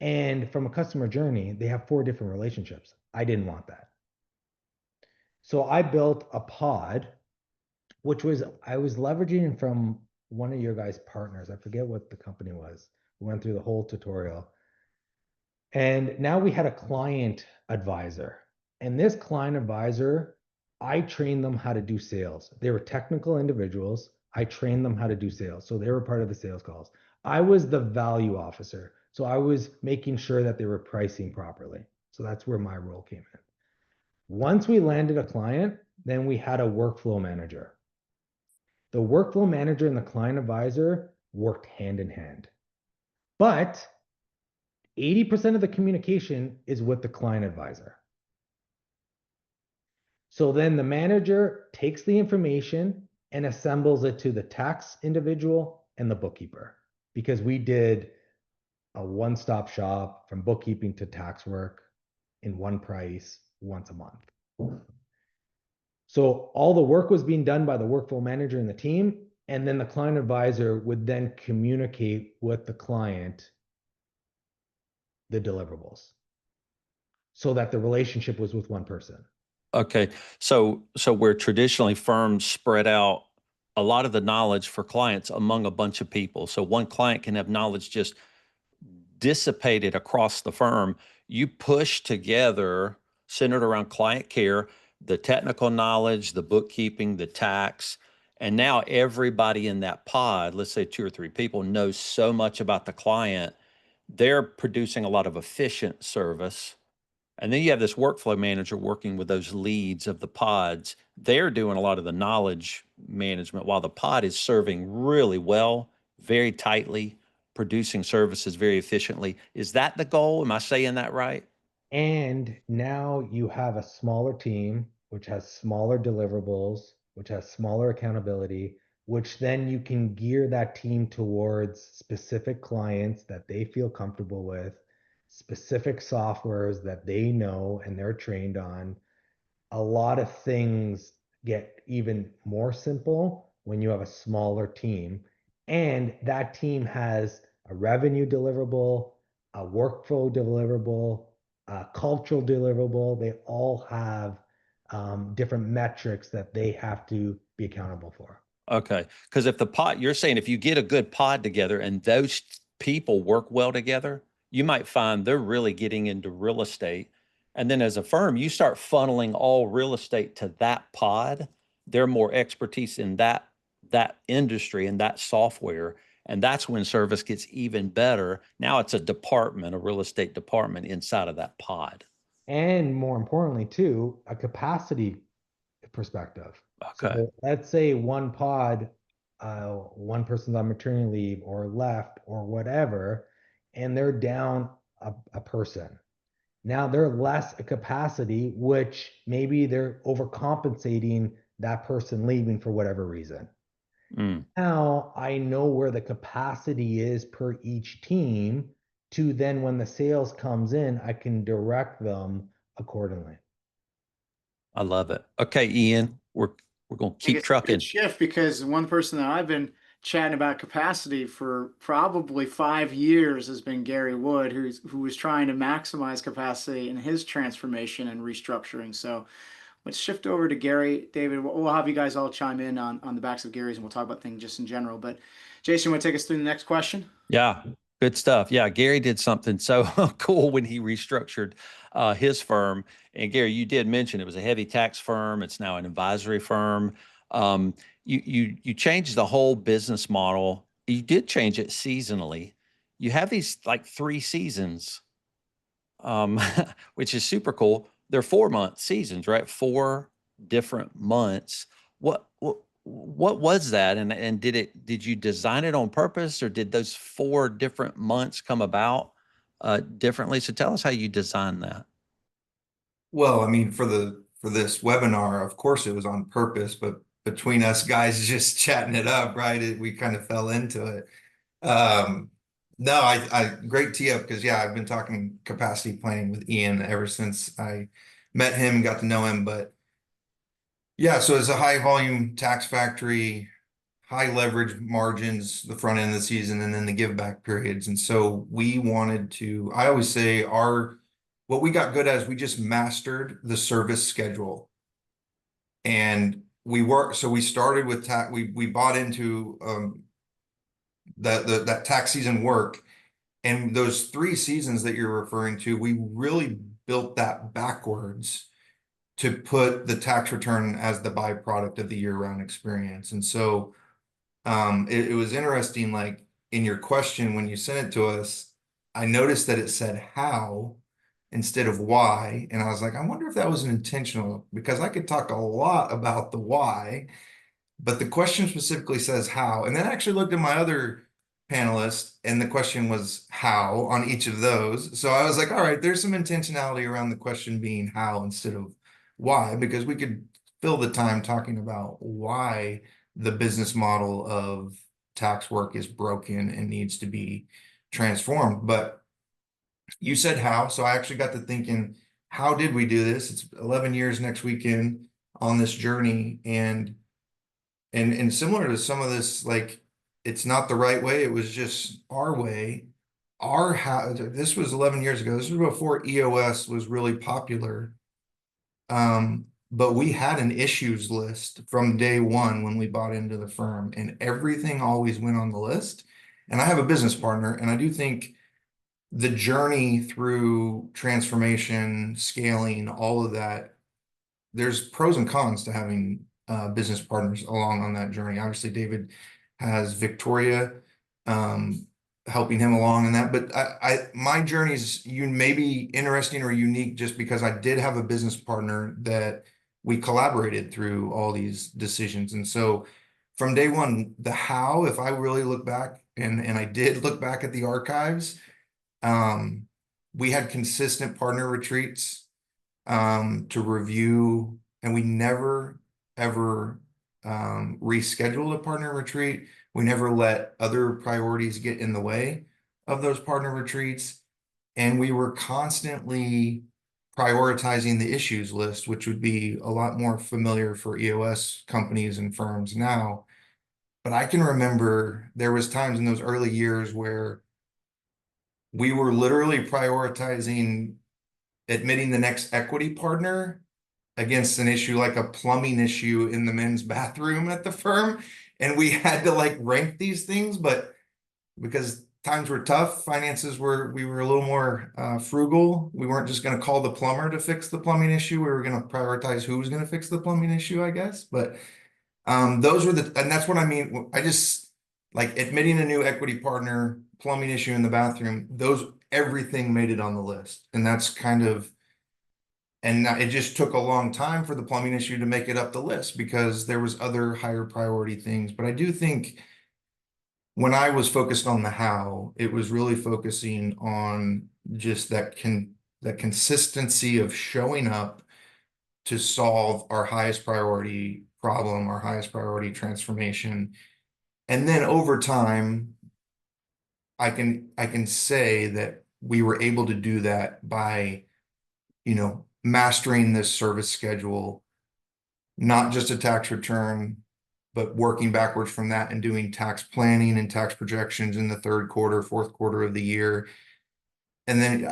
And from a customer journey, they have 4 different relationships. I didn't want that. So I built a pod, which I was leveraging from one of your guys' partners. I forget what the company was. We went through the whole tutorial. And now we had a client advisor. And this client advisor, I trained them how to do sales. They were technical individuals. I trained them how to do sales. So they were part of the sales calls. I was the value officer. So I was making sure that they were pricing properly. So that's where my role came in. Once we landed a client, then we had a workflow manager. The workflow manager and the client advisor worked hand in hand. But 80% of the communication is with the client advisor. So then the manager takes the information and assembles it to the tax individual and the bookkeeper, because we did a one-stop shop from bookkeeping to tax work in one price once a month. So all the work was being done by the workflow manager and the team, and then the client advisor would then communicate with the client the deliverables so that the relationship was with one person. Okay, so where traditionally firms spread out a lot of the knowledge for clients among a bunch of people, so one client can have knowledge just dissipated across the firm, you push together, centered around client care, the technical knowledge, the bookkeeping, the tax, and now everybody in that pod, let's say 2 or 3 people, knows so much about the client, they're producing a lot of efficient service. And then you have this workflow manager working with those leads of the pods. They're doing a lot of the knowledge management while the pod is serving really well, very tightly, producing services very efficiently. Is that the goal? Am I saying that right? And now you have a smaller team, which has smaller deliverables, which has smaller accountability, which then you can gear that team towards specific clients that they feel comfortable with, specific softwares that they know and they're trained on. A lot of things get even more simple when you have a smaller team, and that team has a revenue deliverable, a workflow deliverable, a cultural deliverable. They all have different metrics that they have to be accountable for. Okay. Because if the pod, you're saying if you get a good pod together and those people work well together, you might find they're really getting into real estate. And then as a firm, you start funneling all real estate to that pod. They're more expertise in that industry and that software. And that's when service gets even better. Now it's a department, a real estate department inside of that pod. And more importantly, too, a capacity perspective. Okay. So let's say one pod, one person's on maternity leave or left or whatever, and they're down a person. Now they're less a capacity, which maybe they're overcompensating that person leaving for whatever reason. Mm. Now I know where the capacity is per each team to then when the sales comes in, I can direct them accordingly. I love it. Okay, Ian, we're going to I think keep it's a good trucking. shift because one person that I've been chatting about capacity for probably 5 years has been Gary Wood, who was trying to maximize capacity in his transformation and restructuring. So let's shift over to Gary. David, we'll have you guys all chime in on the backs of Gary's and we'll talk about things just in general. But Jason, want to take us through the next question? Yeah, good stuff. Yeah, Gary did something so cool when he restructured his firm. And Gary, you did mention it was a heavy tax firm. It's now an advisory firm. You changed the whole business model. You did change it seasonally. You have these like 3 seasons, which is super cool. They're 4-month seasons, right? 4 different months. What was that? And did you design it on purpose, or did those 4 different months come about differently? So tell us how you designed that. Well, I mean, for this webinar, of course it was on purpose, but between us guys just chatting it up, right? We kind of fell into it. No, I great tee up because yeah, I've been talking capacity planning with Ian ever since I met him and got to know him. But yeah, so it's a high volume tax factory, high leverage margins, the front end of the season, and then the give back periods. And so we wanted to, I always say what we got good at is we just mastered the service schedule. And so we started with we bought into that tax season work, and those 3 seasons that you're referring to, we really built that backwards to put the tax return as the byproduct of the year-round experience. And so it was interesting, like in your question when you sent it to us, I noticed that it said how instead of why, and I was like, I wonder if that was intentional, because I could talk a lot about the why, but the question specifically says how. And then I actually looked at my other panelists, and the question was how on each of those. So I was like, all right, there's some intentionality around the question being how instead of why, because we could fill the time talking about why the business model of tax work is broken and needs to be transformed. But you said how, so I actually got to thinking, how did we do this? It's 11 years next weekend. on this journey, and similar to some of this, like, it's not the right way, it was just our way. Our how This was 11 years ago. This was before EOS was really popular. But we had an issues list from day one when we bought into the firm, and everything always went on the list. And I have a business partner, and I do think the journey through transformation, scaling, all of that, there's pros and cons to having business partners along on that journey. Obviously, David has Victoria helping him along in that, but my journey's maybe interesting or unique just because I did have a business partner that we collaborated through all these decisions. And so from day one, the how, if I really look back, and I did look back at the archives, we had consistent partner retreats to review, and we never ever rescheduled a partner retreat. We never let other priorities get in the way of those partner retreats, and we were constantly prioritizing the issues list, which would be a lot more familiar for EOS companies and firms now. But I can remember there was times in those early years where we were literally prioritizing admitting the next equity partner against an issue like a plumbing issue in the men's bathroom at the firm. And we had to like rank these things, but because times were tough, we were a little more frugal. We weren't just going to call the plumber to fix the plumbing issue. We were going to prioritize who was going to fix the plumbing issue, I guess. But and that's what I mean. I just like admitting a new equity partner, plumbing issue in the bathroom, everything made it on the list. And that's kind of, and it just took a long time for the plumbing issue to make it up the list because there was other higher priority things. But I do think when I was focused on the how, it was really focusing on just that consistency of showing up to solve our highest priority problem, our highest priority transformation. And then over time, I can say that we were able to do that by, mastering this service schedule, not just a tax return, but working backwards from that and doing tax planning and tax projections in the third quarter, fourth quarter of the year. And then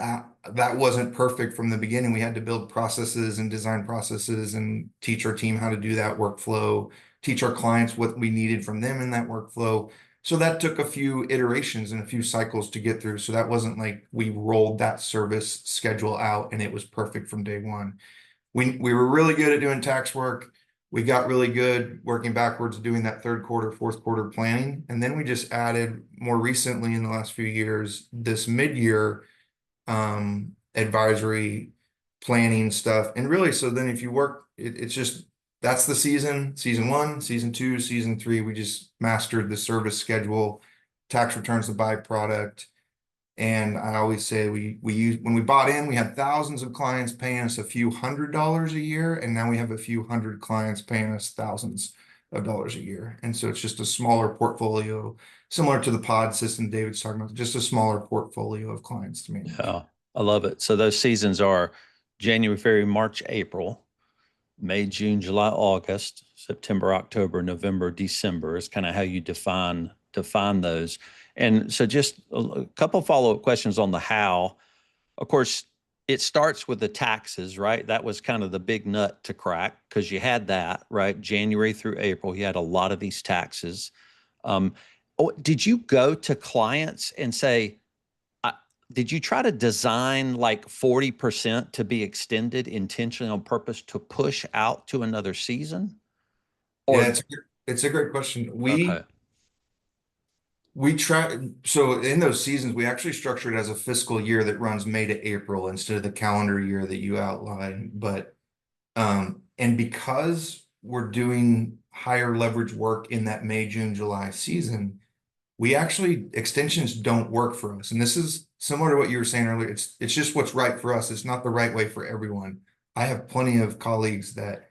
that wasn't perfect from the beginning. We had to build processes and design processes and teach our team how to do that workflow, teach our clients what we needed from them in that workflow. So that took a few iterations and a few cycles to get through. So that wasn't like we rolled that service schedule out and it was perfect from day one. We were really good at doing tax work. We got really good working backwards, doing that third quarter, fourth quarter planning. And then we just added more recently in the last few years, this mid-year advisory planning stuff. And really, so then if you work, it's just, that's the season 1, season 2, season 3. We just mastered the service schedule, tax returns, the byproduct. And I always say when we bought in, we had thousands of clients paying us a few $100s a year. And now we have a few hundred clients paying us thousands of dollars a year. And so it's just a smaller portfolio, similar to the pod system David's talking about, just a smaller portfolio of clients to manage. Yeah, I love it. So those seasons are January, February, March, April, May, June, July, August, September, October, November, December is kind of how you define those. And so just a couple follow-up questions on the how. Of course, it starts with the taxes, right? That was kind of the big nut to crack because you had that, right? January through April, you had a lot of these taxes. Did you go to clients and say, did you try to design like 40% to be extended intentionally on purpose to push out to another season? Or, yeah, it's a great question. Okay. We try, so in those seasons, we actually structured as a fiscal year that runs May to April instead of the calendar year that you outlined. But, and because we're doing higher leverage work in that May, June, July season, extensions don't work for us. And this is similar to what you were saying earlier. It's just what's right for us. It's not the right way for everyone. I have plenty of colleagues that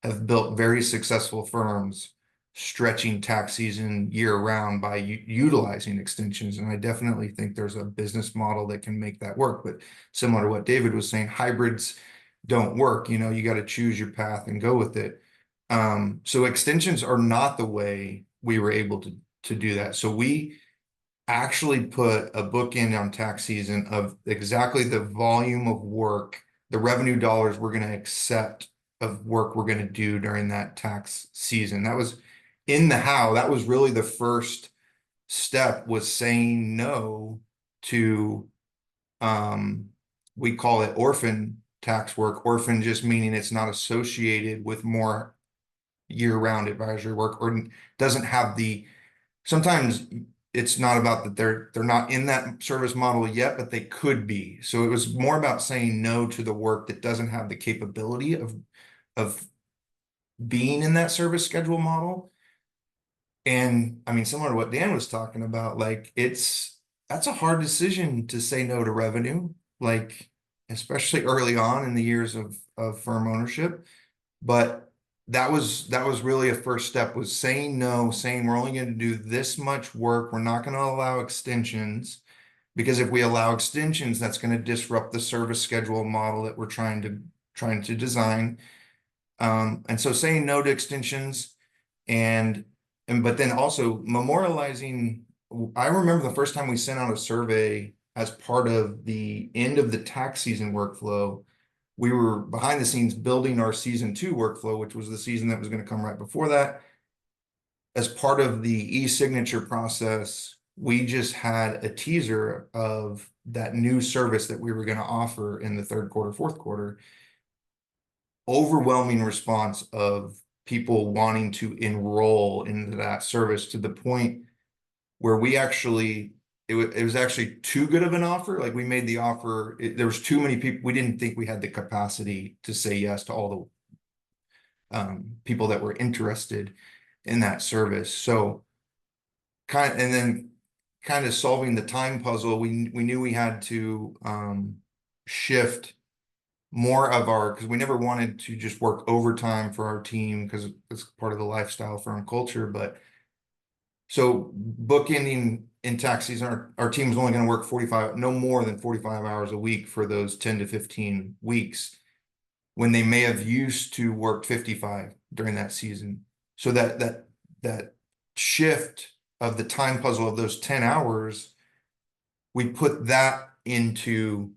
have built very successful firms stretching tax season year round by utilizing extensions. And I definitely think there's a business model that can make that work. But similar to what David was saying, hybrids don't work. You know, you got to choose your path and go with it. So extensions are not the way we were able to do that. So we actually put a bookend on tax season of exactly the volume of work, the revenue dollars we're going to accept of work we're going to do during that tax season. That was in the how. That was really the first step, was saying no to, we call it orphan tax work. Orphan just meaning it's not associated with more year-round advisory work, or doesn't have the, sometimes it's not about that they're not in that service model yet, but they could be. So it was more about saying no to the work that doesn't have the capability of being in that service schedule model. And I mean, similar to what Dan was talking about, like that's a hard decision to say no to revenue, like especially early on in the years of firm ownership. But that was really a first step, was saying no, saying we're only going to do this much work. We're not going to allow extensions, because if we allow extensions, that's going to disrupt the service schedule model that we're trying to design. And so saying no to extensions, but then also memorializing. I remember the first time we sent out a survey as part of the end of the tax season workflow. We were behind the scenes building our season 2 workflow, which was the season that was going to come right before that. As part of the e-signature process, we just had a teaser of that new service that we were going to offer in the third quarter, fourth quarter. Overwhelming response of people wanting to enroll into that service, to the point where we actually, it was actually too good of an offer. Like, we made the offer, there was too many people. We didn't think we had the capacity to say yes to all the people that were interested in that service. So and then kind of solving the time puzzle, we knew we had to shift more of our, because we never wanted to just work overtime for our team, because it's part of the lifestyle firm culture. But so bookending in tax season, our team is only going to work 45, no more than 45 hours a week for those 10 to 15 weeks, when they may have used to work 55 during that season. So that shift of the time puzzle of those 10 hours, we put that into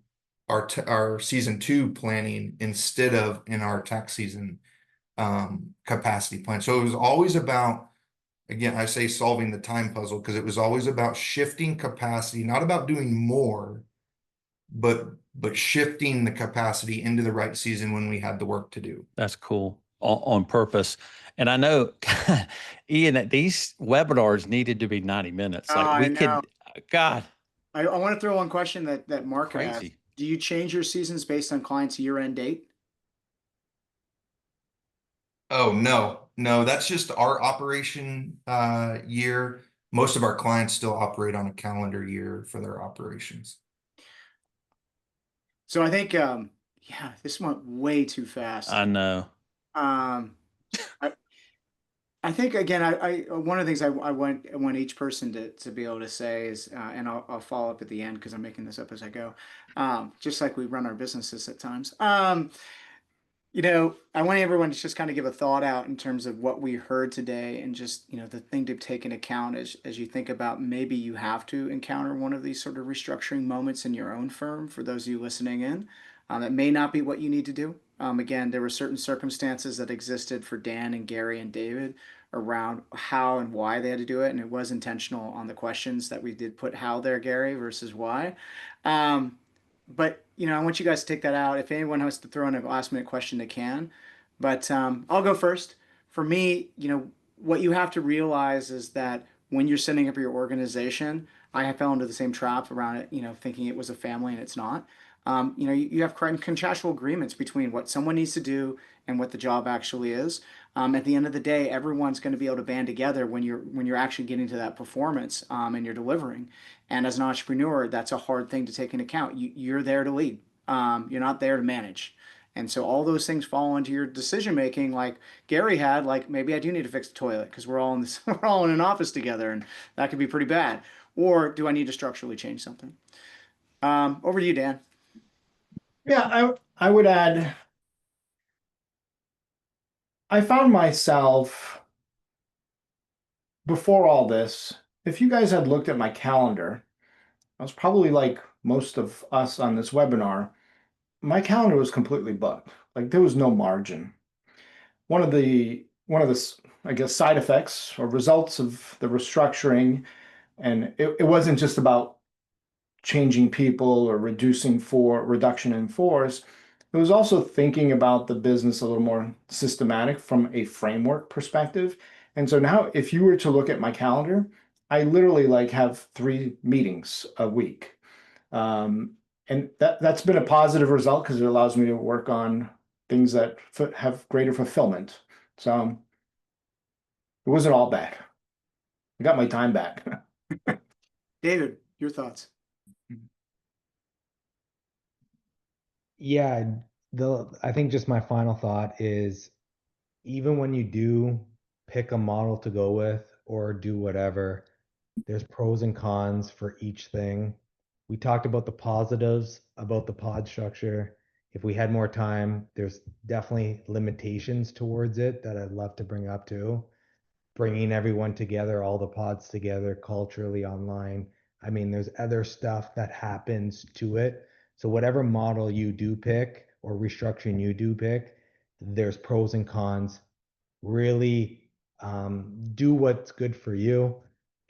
our season 2 planning instead of in our tax season capacity plan. So it was always about, again, I say solving the time puzzle, because it was always about shifting capacity, not about doing more, but shifting the capacity into the right season when we had the work to do. That's cool, on purpose. And I know, Ian, that these webinars needed to be 90 minutes. Like, I we know. could, God, I want to throw one question that Mark had asked. crazy. Do you change your seasons based on clients' year-end date? Oh, no, that's just our operation year. Most of our clients still operate on a calendar year for their operations. So I think, yeah, this went way too fast. I know. Um, I think, again, I one of the things I want each person to be able to say is, and I'll follow up at the end because I'm making this up as I go, just like we run our businesses at times. I want everyone to just kind of give a thought out in terms of what we heard today, and just, the thing to take into account as you think about, maybe you have to encounter one of these sort of restructuring moments in your own firm. For those of you listening in, that may not be what you need to do. Again, there were certain circumstances that existed for Dan and Gary and David around how and why they had to do it, and it was intentional on the questions that we did put how there, Gary, versus why. But I want you guys to take that out. If anyone has to throw in a last minute question, they can. But I'll go first. For me, what you have to realize is that when you're setting up your organization, I have fell into the same trap around it, thinking it was a family and it's not. You have contractual agreements between what someone needs to do and what the job actually is. At the end of the day, everyone's going to be able to band together when you're actually getting to that performance, and you're delivering. And as an entrepreneur, that's a hard thing to take into account. You're there to lead. You're not there to manage. And so all those things fall into your decision making, like Gary had, like, maybe I do need to fix the toilet because we're all in this, we're all in an office together, and that could be pretty bad. Or do I need to structurally change something? Over to you, Dan. Yeah, I would add, I found myself before all this, if you guys had looked at my calendar, I was probably like most of us on this webinar, my calendar was completely booked. Like there was no margin. One of the I guess side effects or results of the restructuring, and it wasn't just about changing people or reduction in force. It was also thinking about the business a little more systematic from a framework perspective. And so now if you were to look at my calendar, I literally like have 3 meetings a week. And that's been a positive result because it allows me to work on things that have greater fulfillment. So it wasn't all bad. I got my time back. David, your thoughts? Yeah, I think just my final thought is even when you do pick a model to go with or do whatever, there's pros and cons for each thing. We talked about the positives about the pod structure. If we had more time, there's definitely limitations towards it that I'd love to bring up too. Bringing everyone together, all the pods together culturally online. I mean, there's other stuff that happens to it. So whatever model you do pick or restructuring you do pick, there's pros and cons. Really do what's good for you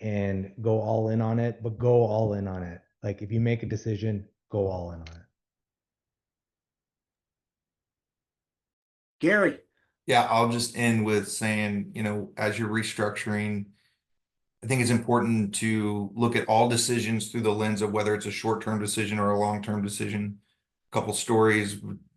and go all in on it, but go all in on it. Like if you make a decision, go all in on it. Gary. Yeah, I'll just end with saying, as you're restructuring, I think it's important to look at all decisions through the lens of whether it's a short-term decision or a long-term decision. A couple stories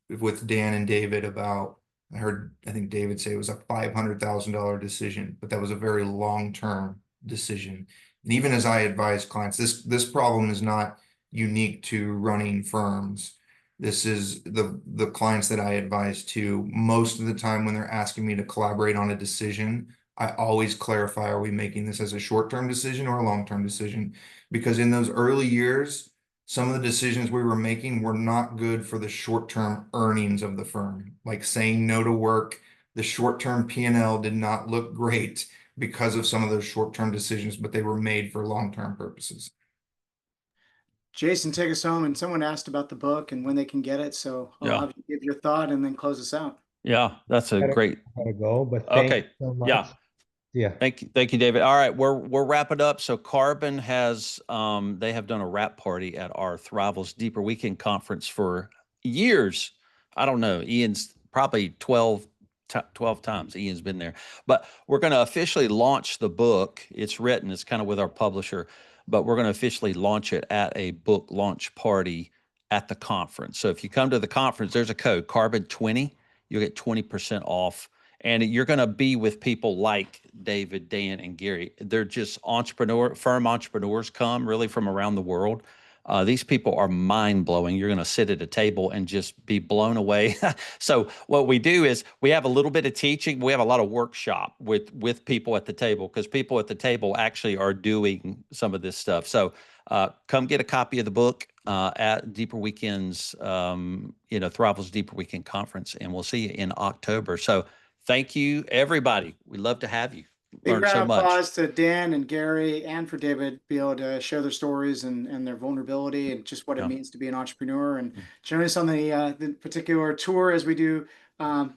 with Dan and David about, I think David say it was a $500,000 decision, but that was a very long-term decision. And even as I advise clients, this problem is not unique to running firms. This is the clients that I advise to. Most of the time when they're asking me to collaborate on a decision, I always clarify, are we making this as a short-term decision or a long-term decision? Because in those early years, some of the decisions we were making were not good for the short-term earnings of the firm. Like saying no to work, the short-term P&L did not look great because of some of those short-term decisions, but they were made for long-term purposes. Jason, take us home. And someone asked about the book and when they can get it. So I'll have you give your thought and then close us out. Yeah, that's a great. Gotta go, but thank you so much. Yeah. Yeah. Thank you, David. All right, we're wrapping up. So Karbon has they have done a wrap party at our Thriveal's Deeper Weekend conference for years. I don't know. Ian's probably 12 times Ian's been there. But we're going to officially launch the book. It's written, it's kind of with our publisher, but we're going to officially launch it at a book launch party at the conference. So if you come to the conference, there's a code, Karbon20, you'll get 20% off. And you're going to be with people like David, Dan, and Gary. They're just firm entrepreneurs come really from around the world. These people are mind-blowing. You're going to sit at a table and just be blown away. So what we do is we have a little bit of teaching. We have a lot of workshop with people at the table because people at the table actually are doing some of this stuff. So come get a copy of the book at Deeper Weekends, Thriveal's Deeper Weekend Conference, and we'll see you in October. So thank you, everybody. We love to have you. Big Learned round so of much. applause to Dan and Gary and for David be able to share their stories and their vulnerability and just what it means to be an entrepreneur and join us on the particular tour as we do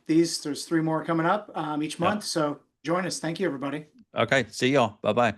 there's 3 more coming up each month. So join us. Thank you, everybody. Okay. See y'all. Bye-bye.